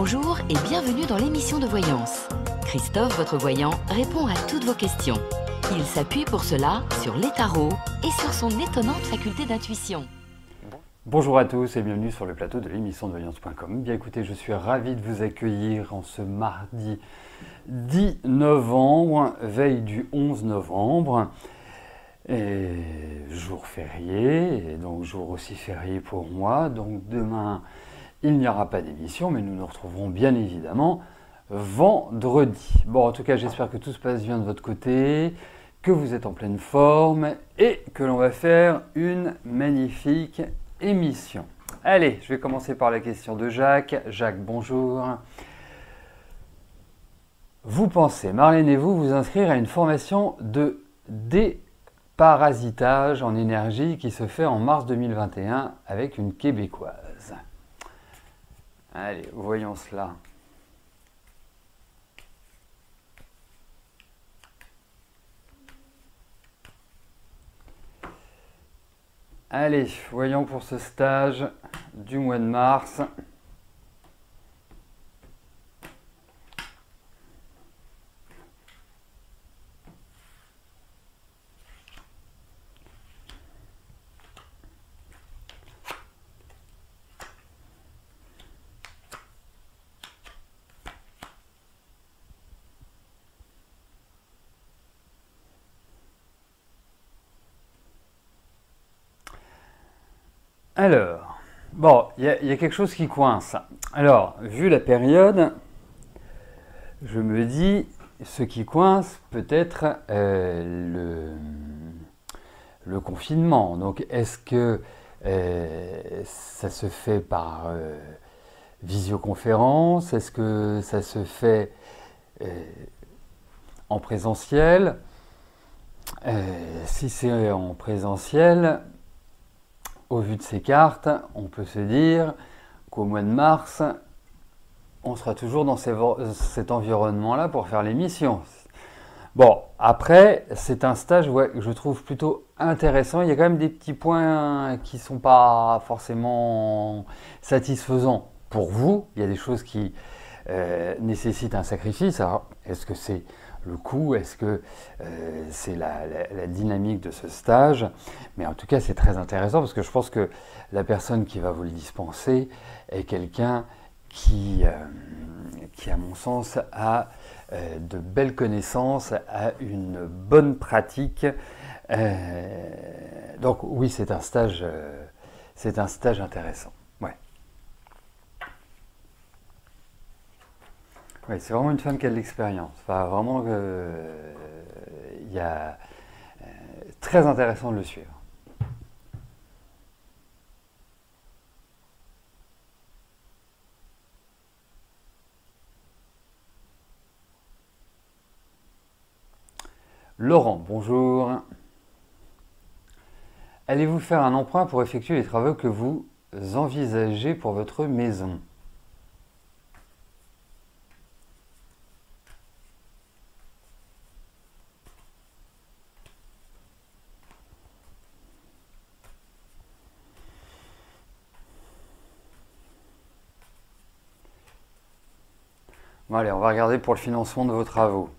Bonjour et bienvenue dans l'émission de voyance. Christophe, votre voyant, répond à toutes vos questions. Il s'appuie pour cela sur les tarots et sur son étonnante faculté d'intuition. Bonjour à tous et bienvenue sur le plateau de l'émission de voyance.com. Bien écoutez, je suis ravi de vous accueillir en ce mardi 10 novembre, veille du 11 novembre, et jour férié, et donc jour aussi férié pour moi. Donc demain, il n'y aura pas d'émission, mais nous nous retrouverons bien évidemment vendredi. Bon, en tout cas, j'espère que tout se passe bien de votre côté, que vous êtes en pleine forme et que l'on va faire une magnifique émission. Allez, je vais commencer par la question de Jacques. Jacques, bonjour. Vous pensez, Marlène et vous inscrire à une formation de déparasitage en énergie qui se fait en mars 2021 avec une Québécoise. Allez, voyons cela. Allez, voyons pour ce stage du mois de mars. Alors, bon, il y a quelque chose qui coince. Alors, vu la période, je me dis, ce qui coince peut être le confinement. Donc, est-ce que ça se fait par visioconférence? Est-ce que ça se fait en présentiel? Si c'est en présentiel, au vu de ces cartes, on peut se dire qu'au mois de mars, on sera toujours dans cet environnement-là pour faire l'émission. Bon, après, c'est un stage que je trouve plutôt intéressant. Il y a quand même des petits points qui ne sont pas forcément satisfaisants pour vous. Il y a des choses qui nécessitent un sacrifice. Alors, est-ce que c'est le coût? Est-ce que c'est la dynamique de ce stage? Mais en tout cas, c'est très intéressant parce que je pense que la personne qui va vous le dispenser est quelqu'un qui, à mon sens, a de belles connaissances, a une bonne pratique. Donc oui, c'est un stage intéressant. Ouais. Oui, c'est vraiment une femme qui a de l'expérience. Enfin, vraiment, il y a très intéressant de le suivre. Laurent, bonjour. Allez-vous faire un emprunt pour effectuer les travaux que vous envisagez pour votre maison? Bon, allez, on va regarder pour le financement de vos travaux.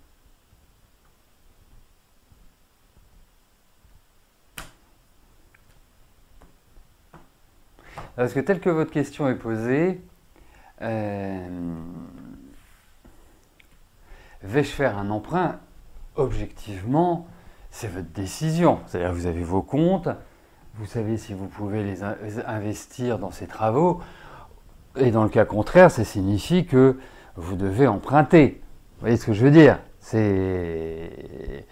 Parce que tel que votre question est posée, vais-je faire un emprunt? Objectivement, c'est votre décision. C'est-à-dire que vous avez vos comptes, vous savez si vous pouvez les investir dans ces travaux, et dans le cas contraire, ça signifie que vous devez emprunter. Vous voyez ce que je veux dire? C'est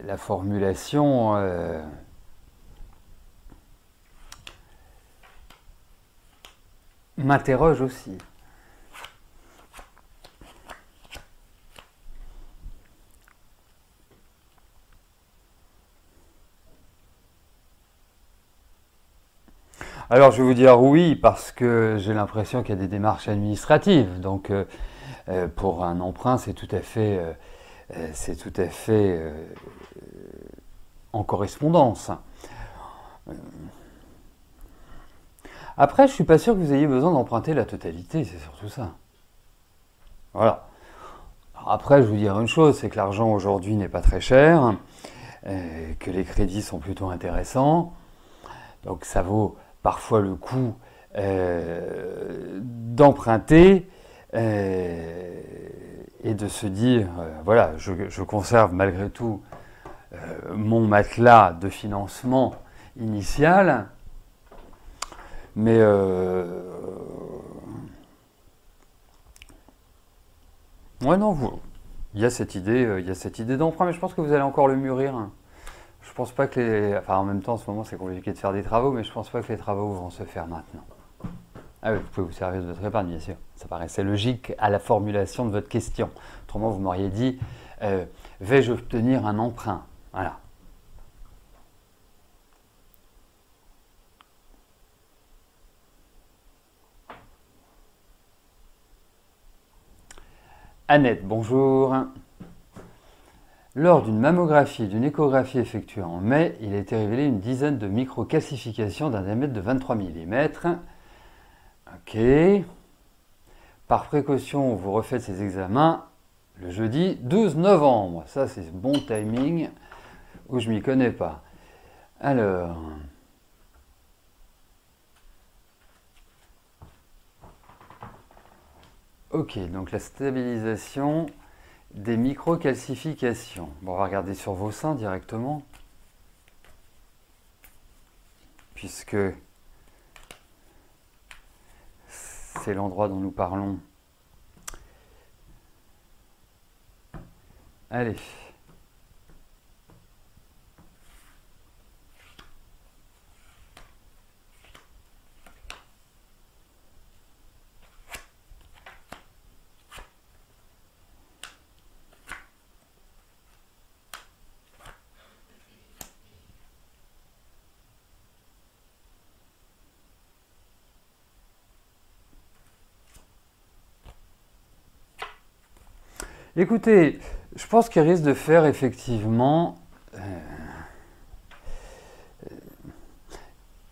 la formulation m'interroge aussi. Alors je vais vous dire oui parce que j'ai l'impression qu'il y a des démarches administratives. Donc pour un emprunt, c'est tout à fait en correspondance. Après, je suis pas sûr que vous ayez besoin d'emprunter la totalité, c'est surtout ça. Voilà. Alors après, je vous dire une chose, c'est que l'argent aujourd'hui n'est pas très cher, que les crédits sont plutôt intéressants, donc ça vaut parfois le coup d'emprunter et de se dire, voilà, je conserve malgré tout mon matelas de financement initial, mais ouais, non, il y a cette idée d'emprunt, mais je pense que vous allez encore le mûrir. Je pense pas que enfin, en même temps, en ce moment, c'est compliqué de faire des travaux, mais je pense pas que les travaux vont se faire maintenant. Ah oui, vous pouvez vous servir de votre épargne, bien sûr. Ça paraissait logique à la formulation de votre question. Autrement, vous m'auriez dit, vais-je obtenir un emprunt? Voilà. Annette, bonjour. Lors d'une mammographie et d'une échographie effectuée en mai, il a été révélé une dizaine de microcalcifications d'un diamètre de 23 mm. Ok. Par précaution, vous refaites ces examens le jeudi 12 novembre. Ça, c'est bon timing où je m'y connais pas. Alors. Ok, donc la stabilisation des microcalcifications. Bon, on va regarder sur vos seins directement. Puisque c'est l'endroit dont nous parlons. Allez. Écoutez, je pense qu'il risque de faire effectivement...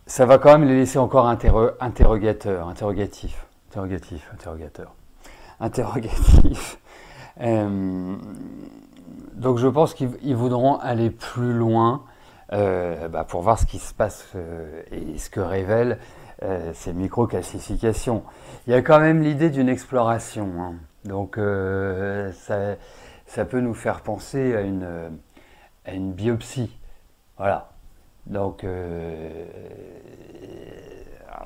ça va quand même les laisser encore interrogatif. Donc je pense qu'ils voudront aller plus loin pour voir ce qui se passe et ce que révèlent ces microcalcifications. Il y a quand même l'idée d'une exploration, hein. Donc ça peut nous faire penser à une biopsie. Voilà. Donc alors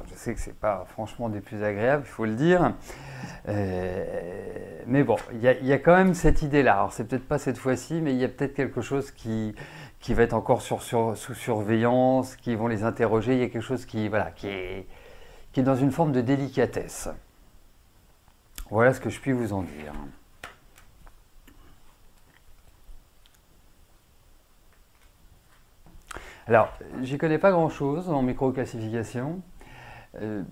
je sais que c'est pas franchement des plus agréables, il faut le dire. Mais bon, il y a quand même cette idée-là. Alors c'est peut-être pas cette fois-ci, mais il y a peut-être quelque chose qui va être encore sous surveillance, qui vont les interroger. Il y a quelque chose qui est dans une forme de délicatesse. Voilà ce que je puis vous en dire. Alors, j'y connais pas grand-chose en microclassification,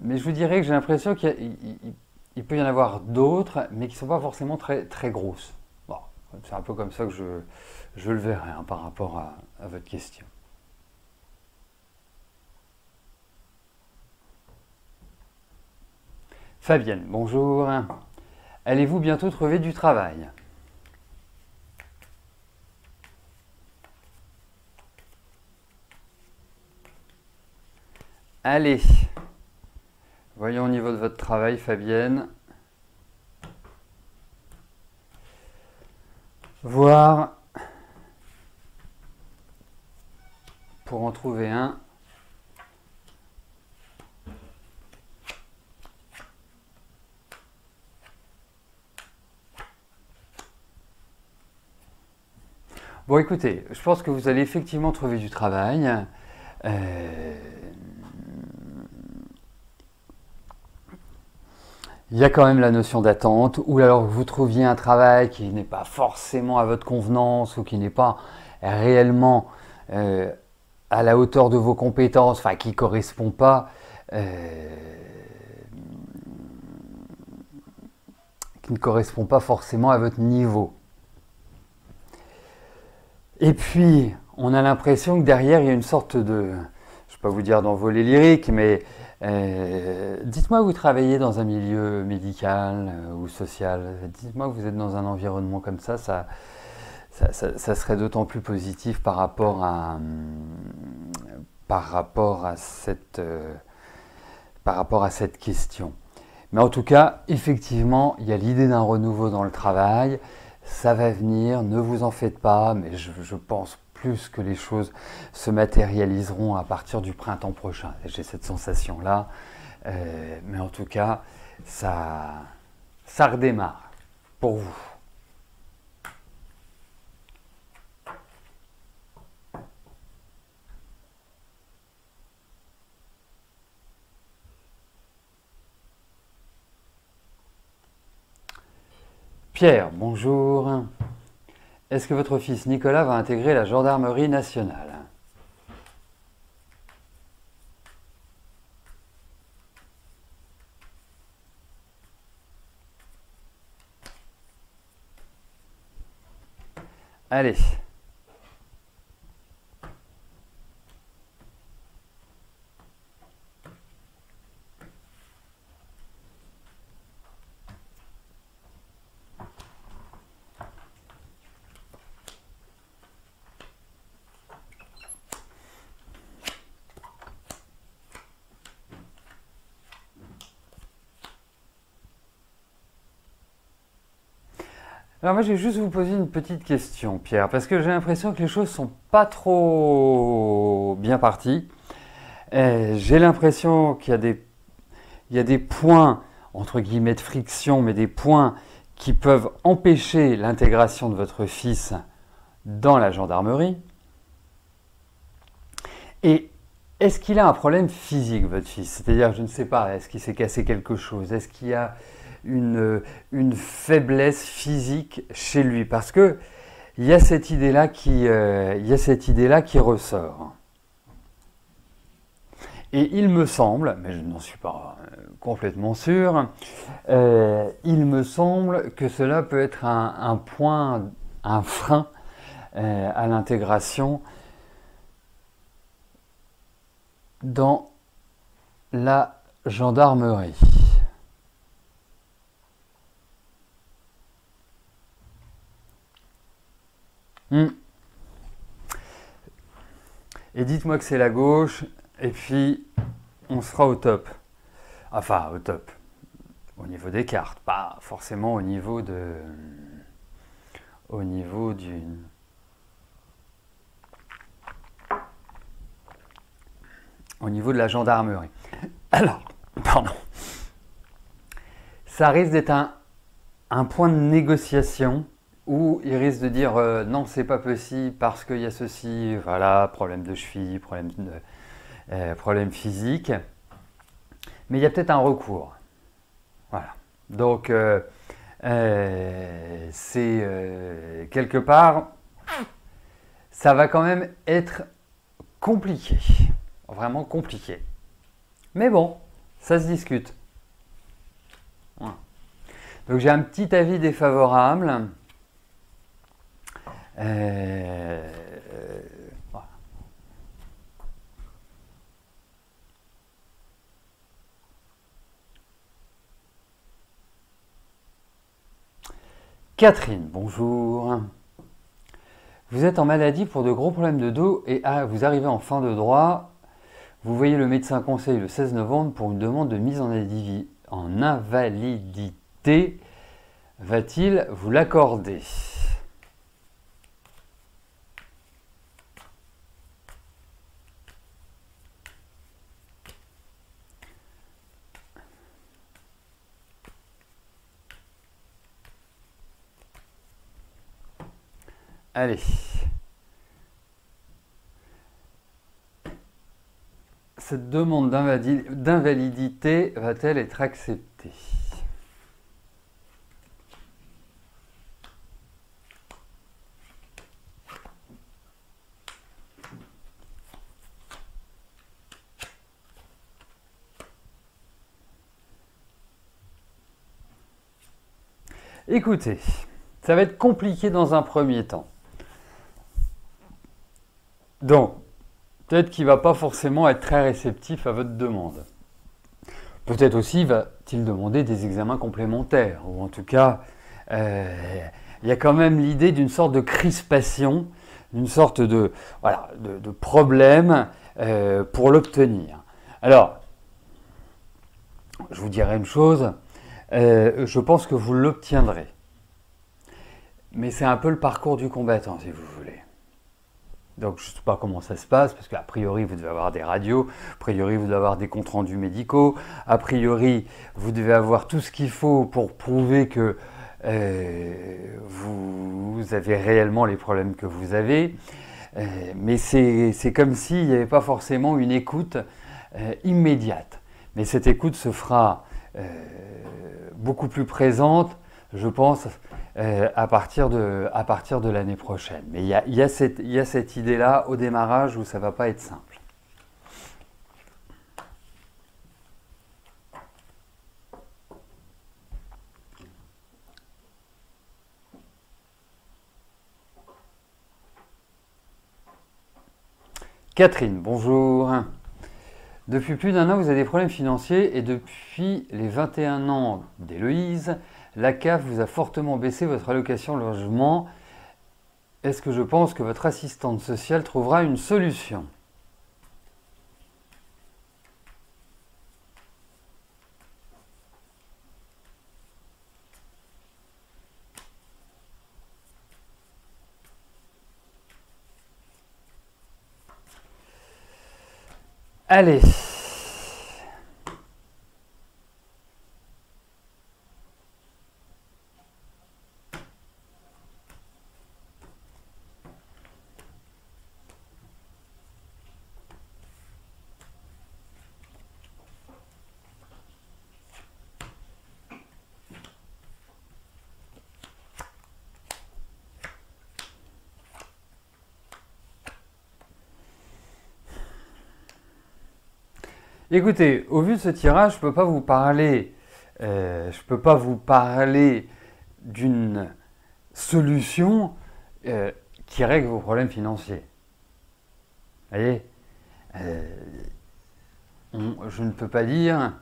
mais je vous dirais que j'ai l'impression qu'il peut y en avoir d'autres, mais qui ne sont pas forcément très, très grosses. Bon, c'est un peu comme ça que je le verrai hein, par rapport à votre question. Fabienne, bonjour. Allez-vous bientôt trouver du travail? Allez, voyons au niveau de votre travail, Fabienne. Voir pour en trouver un. Bon, écoutez, je pense que vous allez effectivement trouver du travail. Il y a quand même la notion d'attente, ou alors vous trouviez un travail qui n'est pas forcément à votre convenance, ou qui n'est pas réellement à la hauteur de vos compétences, enfin qui ne correspond pas, forcément à votre niveau. Et puis, on a l'impression que derrière, il y a une sorte de, je ne vais pas vous dire d'envolée lyrique, mais Dites-moi que vous travaillez dans un milieu médical ou social. Dites-moi que vous êtes dans un environnement comme ça serait d'autant plus positif par rapport à cette question. Mais en tout cas, effectivement, il y a l'idée d'un renouveau dans le travail. Ça va venir, ne vous en faites pas, mais je pense plus que les choses se matérialiseront à partir du printemps prochain. J'ai cette sensation-là. Mais en tout cas, ça redémarre pour vous. Pierre, bonjour. Est-ce que votre fils Nicolas va intégrer la gendarmerie nationale? Allez. Alors moi, je vais juste vous poser une petite question, Pierre, parce que j'ai l'impression que les choses sont pas trop bien parties. J'ai l'impression qu'il y a des points, entre guillemets, de friction, mais des points qui peuvent empêcher l'intégration de votre fils dans la gendarmerie. Et est-ce qu'il a un problème physique, votre fils? C'est-à-dire, je ne sais pas, est-ce qu'il s'est cassé quelque chose? Est-ce qu'il y a une faiblesse physique chez lui? Parce que il y a cette idée-là qui ressort. Et il me semble, mais je n'en suis pas complètement sûr, il me semble que cela peut être un point, un frein à l'intégration dans la gendarmerie. Et dites-moi que c'est la gauche, et puis on sera au top. Enfin, au top. Au niveau des cartes, pas forcément au niveau de... Au niveau du... Au niveau de la gendarmerie. Alors, pardon. Ça risque d'être un point de négociation où il risque de dire non, c'est pas possible parce qu'il y a ceci, voilà, problème de cheville, problème physique. Mais il y a peut-être un recours. Voilà. Donc, c'est quelque part, ça va quand même être compliqué. Vraiment compliqué. Mais bon, ça se discute. Voilà. Donc j'ai un petit avis défavorable. Voilà. Catherine, bonjour. Vous êtes en maladie pour de gros problèmes de dos et vous arrivez en fin de droit. Vous voyez le médecin conseil le 16 novembre pour une demande de mise en invalidité. Va-t-il vous l'accorder? Allez. Cette demande d'invalidité va-t-elle être acceptée? Écoutez, ça va être compliqué dans un premier temps. Donc, peut-être qu'il ne va pas forcément être très réceptif à votre demande. Peut-être aussi va-t-il demander des examens complémentaires, ou en tout cas, il y a quand même l'idée d'une sorte de crispation, d'une sorte de, voilà, de problème pour l'obtenir. Alors, je vous dirais une chose, je pense que vous l'obtiendrez. Mais c'est un peu le parcours du combattant, si vous voulez. Donc je ne sais pas comment ça se passe, parce qu'a priori vous devez avoir des radios, a priori vous devez avoir des comptes rendus médicaux, a priori vous devez avoir tout ce qu'il faut pour prouver que vous avez réellement les problèmes que vous avez. Mais c'est comme s'il n'y avait pas forcément une écoute immédiate. Mais cette écoute se fera beaucoup plus présente, je pense, à partir de l'année prochaine. Mais il y a cette idée-là au démarrage où ça ne va pas être simple. Catherine, bonjour. Depuis plus d'un an, vous avez des problèmes financiers et depuis les 21 ans d'Héloïse, la CAF vous a fortement baissé votre allocation logement. Est-ce que je pense que votre assistante sociale trouvera une solution? Allez. Écoutez, au vu de ce tirage, je ne peux pas vous parler d'une solution qui règle vos problèmes financiers. Vous voyez, je ne peux pas dire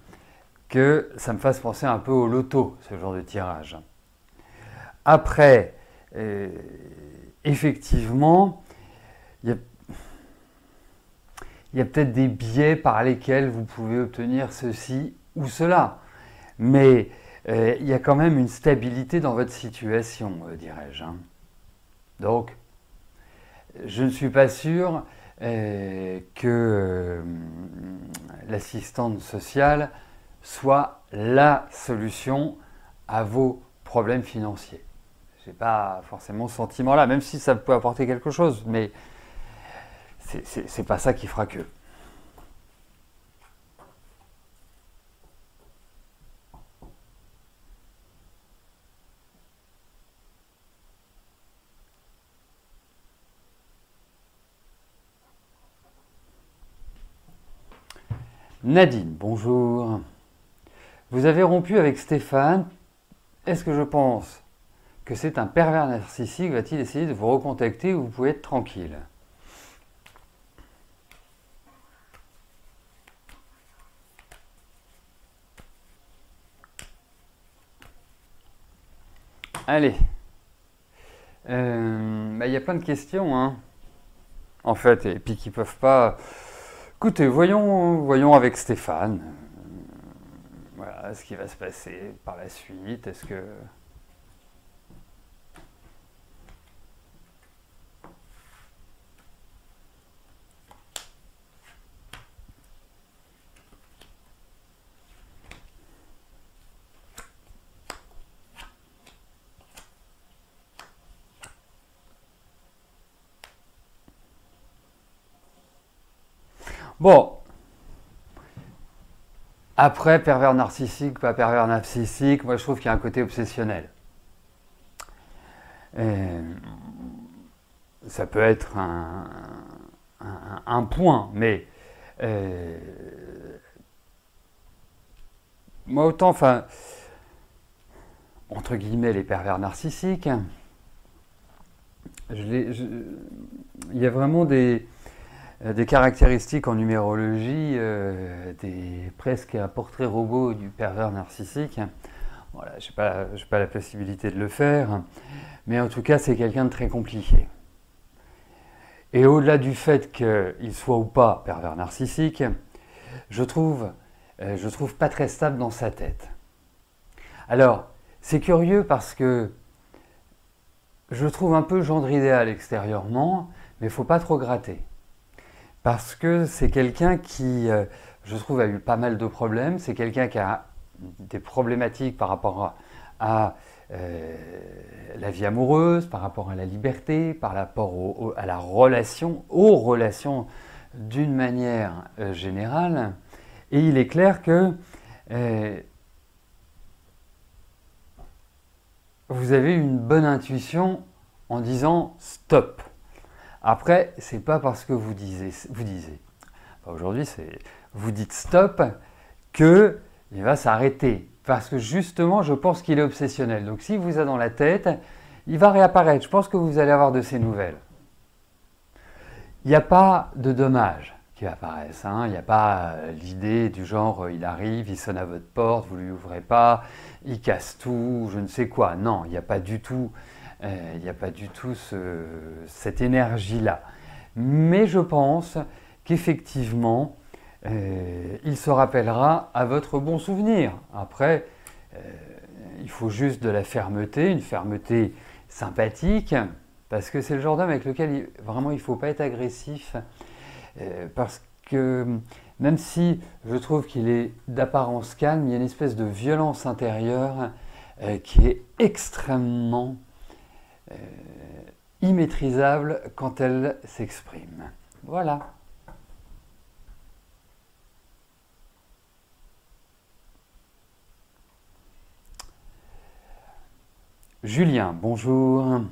que ça me fasse penser un peu au loto, ce genre de tirage. Après, effectivement, il y a peut-être des biais par lesquels vous pouvez obtenir ceci ou cela. Mais il y a quand même une stabilité dans votre situation, dirais-je. Donc, je ne suis pas sûr que l'assistante sociale soit la solution à vos problèmes financiers. Je n'ai pas forcément ce sentiment-là, même si ça peut apporter quelque chose, mais c'est pas ça qui fera que. Nadine, bonjour. Vous avez rompu avec Stéphane. Est-ce que je pense que c'est un pervers narcissique? Va-t-il essayer de vous recontacter ou vous pouvez être tranquille? Allez. Y a plein de questions, hein, en fait, et puis qui peuvent pas... Écoutez, voyons avec Stéphane. Voilà, ce qui va se passer par la suite. Est-ce que... Bon, après, pervers narcissique, pas pervers narcissique, moi je trouve qu'il y a un côté obsessionnel. Ça peut être un point, mais moi autant, enfin, entre guillemets, les pervers narcissiques, il y a vraiment des des caractéristiques en numérologie, presque un portrait robot du pervers narcissique. Voilà, je n'ai pas la possibilité de le faire, mais en tout cas, c'est quelqu'un de très compliqué. Et au-delà du fait qu'il soit ou pas pervers narcissique, je trouve pas très stable dans sa tête. Alors, c'est curieux parce que je le trouve un peu gendre idéal extérieurement, mais il ne faut pas trop gratter. Parce que c'est quelqu'un qui, je trouve, a eu pas mal de problèmes. C'est quelqu'un qui a des problématiques par rapport à la vie amoureuse, par rapport à la liberté, par rapport à la relation, aux relations d'une manière générale. Et il est clair que vous avez une bonne intuition en disant stop. Après, c'est pas parce que vous disiez, enfin, aujourd'hui, vous dites stop que il va s'arrêter. Parce que justement, je pense qu'il est obsessionnel. Donc, s'il vous a dans la tête, il va réapparaître. Je pense que vous allez avoir de ses nouvelles. Il n'y a pas de dommages qui apparaissent. Hein. Il n'y a pas l'idée du genre, il arrive, il sonne à votre porte, vous ne lui ouvrez pas, il casse tout, je ne sais quoi. Non, il n'y a pas du tout, cette énergie-là. Mais je pense qu'effectivement, il se rappellera à votre bon souvenir. Après, il faut juste de la fermeté, une fermeté sympathique, parce que c'est le genre d'homme avec lequel vraiment il ne faut pas être agressif, parce que même si je trouve qu'il est d'apparence calme, il y a une espèce de violence intérieure qui est extrêmement immaîtrisable quand elle s'exprime. Voilà. Julien, bonjour.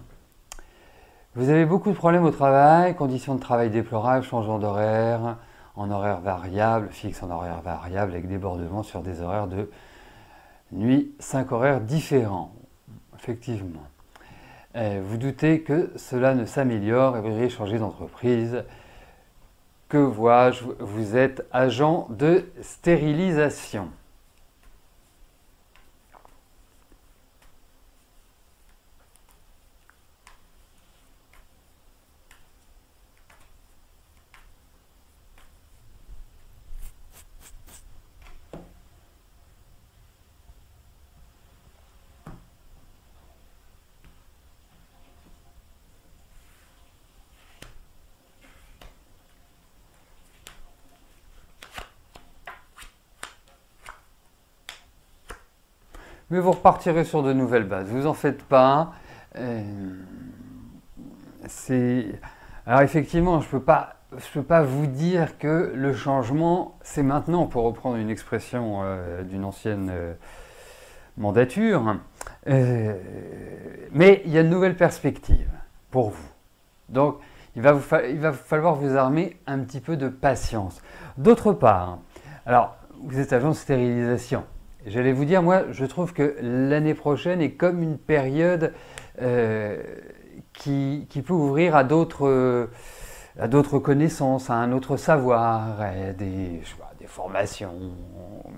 Vous avez beaucoup de problèmes au travail, conditions de travail déplorables, changement d'horaire, en horaire variable, fixe en horaire variable, avec débordement sur des horaires de nuit, 5 horaires différents. Effectivement. Vous doutez que cela ne s'améliore et vous voudriez changer d'entreprise. Que vois-je? Vous êtes agent de stérilisation. Mais vous repartirez sur de nouvelles bases, vous en faites pas. Alors effectivement, je peux pas vous dire que le changement, c'est maintenant, pour reprendre une expression d'une ancienne mandature. Mais il y a de nouvelles perspectives pour vous. Donc, il va falloir vous armer un petit peu de patience. D'autre part, alors, vous êtes agent de stérilisation. J'allais vous dire, moi, je trouve que l'année prochaine est comme une période qui peut ouvrir à d'autres connaissances, à un autre savoir, à des formations.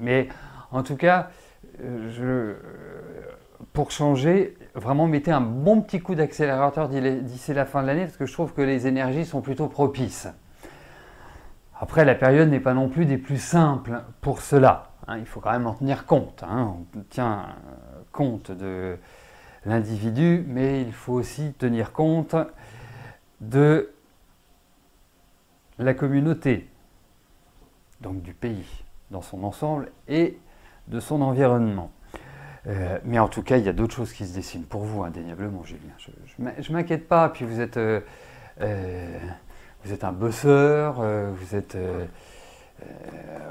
Mais en tout cas, pour changer, vraiment mettez un bon petit coup d'accélérateur d'ici la fin de l'année, parce que je trouve que les énergies sont plutôt propices. Après, la période n'est pas non plus des plus simples pour cela. Il faut quand même en tenir compte. On tient compte de l'individu, mais il faut aussi tenir compte de la communauté, donc du pays dans son ensemble et de son environnement. Mais en tout cas, il y a d'autres choses qui se dessinent pour vous, indéniablement, Julien. Je ne m'inquiète pas. Puis vous êtes un bosseur,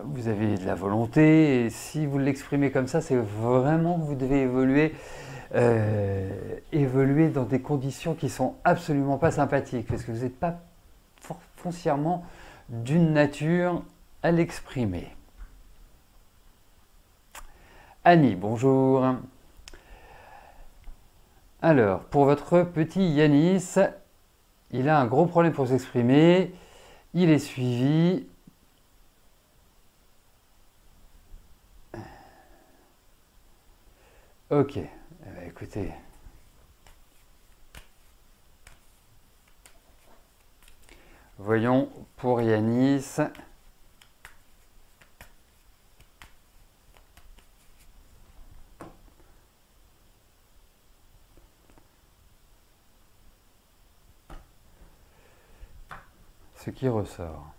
vous avez de la volonté, et si vous l'exprimez comme ça, c'est vraiment que vous devez évoluer dans des conditions qui ne sont absolument pas sympathiques, parce que vous n'êtes pas foncièrement d'une nature à l'exprimer. Annie, bonjour. Alors, pour votre petit Yanis, il a un gros problème pour s'exprimer. Il est suivi. Ok, eh bien, écoutez. Voyons pour Yanis. Ce qui ressort.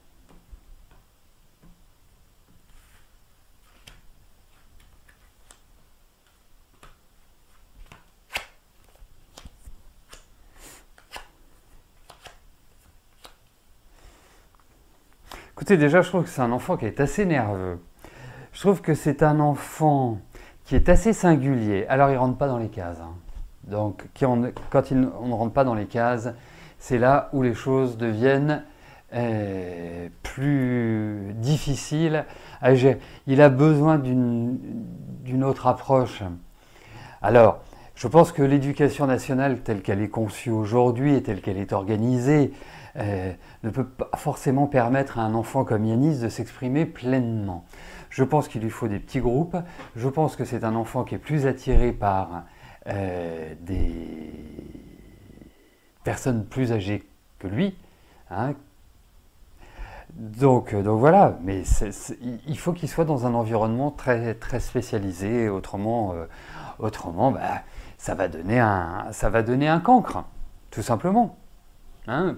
Écoutez, déjà, je trouve que c'est un enfant qui est assez nerveux. Je trouve que c'est un enfant qui est assez singulier. Alors, il ne rentre pas dans les cases. Hein. Donc, quand on ne rentre pas dans les cases, c'est là où les choses deviennent plus difficiles à gérer. Il a besoin d'une autre approche. Alors, je pense que l'éducation nationale telle qu'elle est conçue aujourd'hui et telle qu'elle est organisée ne peut pas forcément permettre à un enfant comme Yanis de s'exprimer pleinement. Je pense qu'il lui faut des petits groupes. Je pense que c'est un enfant qui est plus attiré par des personnes plus âgées que lui. Hein. Donc voilà, mais il faut qu'il soit dans un environnement très, très spécialisé. Autrement, bah, ça va donner un cancre, tout simplement. Hein,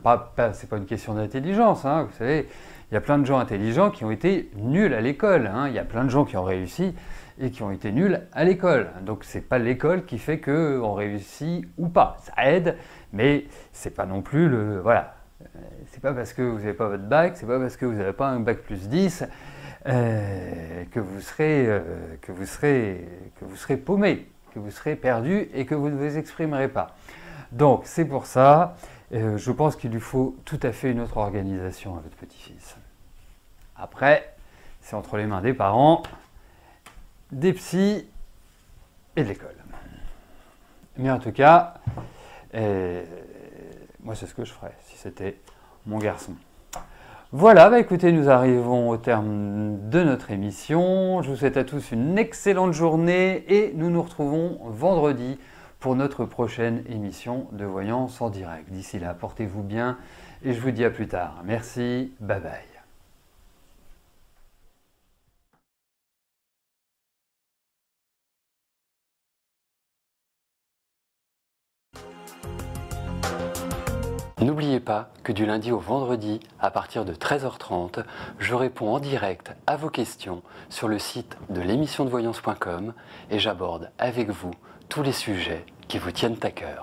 c'est pas une question d'intelligence, hein, vous savez, il y a plein de gens intelligents qui ont été nuls à l'école, hein, il y a plein de gens qui ont réussi et qui ont été nuls à l'école. Donc c'est pas l'école qui fait qu'on réussit ou pas, ça aide, mais c'est pas non plus le... Voilà, c'est pas parce que vous n'avez pas votre bac, c'est pas parce que vous n'avez pas un bac plus 10 que vous serez paumé, que vous serez perdu et que vous ne vous exprimerez pas. Donc c'est pour ça... je pense qu'il lui faut tout à fait une autre organisation à votre petit-fils. Après, c'est entre les mains des parents, des psys et de l'école. Mais en tout cas, moi c'est ce que je ferais si c'était mon garçon. Voilà, bah écoutez, nous arrivons au terme de notre émission. Je vous souhaite à tous une excellente journée et nous nous retrouvons vendredi pour notre prochaine émission de Voyance en direct. D'ici là, portez-vous bien et je vous dis à plus tard. Merci, bye bye. N'oubliez pas que du lundi au vendredi, à partir de 13h30, je réponds en direct à vos questions sur le site de l'émissiondevoyance.com et j'aborde avec vous tous les sujets qui vous tiennent à cœur.